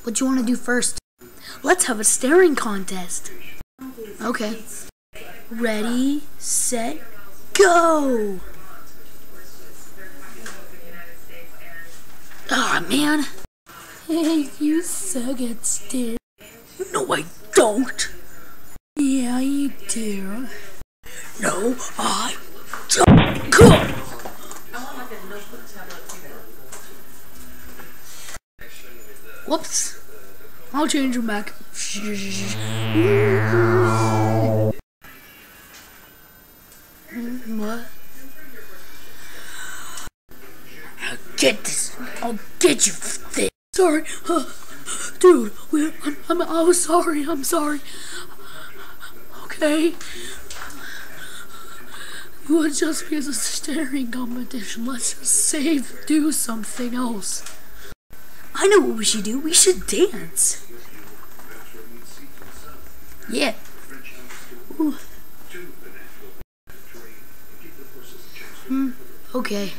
What do you want to do first? Let's have a staring contest. Okay. Ready, set, go! Aw, man. Hey, you suck at staring. No, I don't. Yeah, you do. No, I don't. Go! Whoops. I'll change them back. What? I'll get this. I'll get you for this. Sorry. Dude, I was sorry. I'm sorry. Okay. It would just be a staring competition. Let's just do something else. I know what we should do. We should dance. Yeah. Ooh. Okay.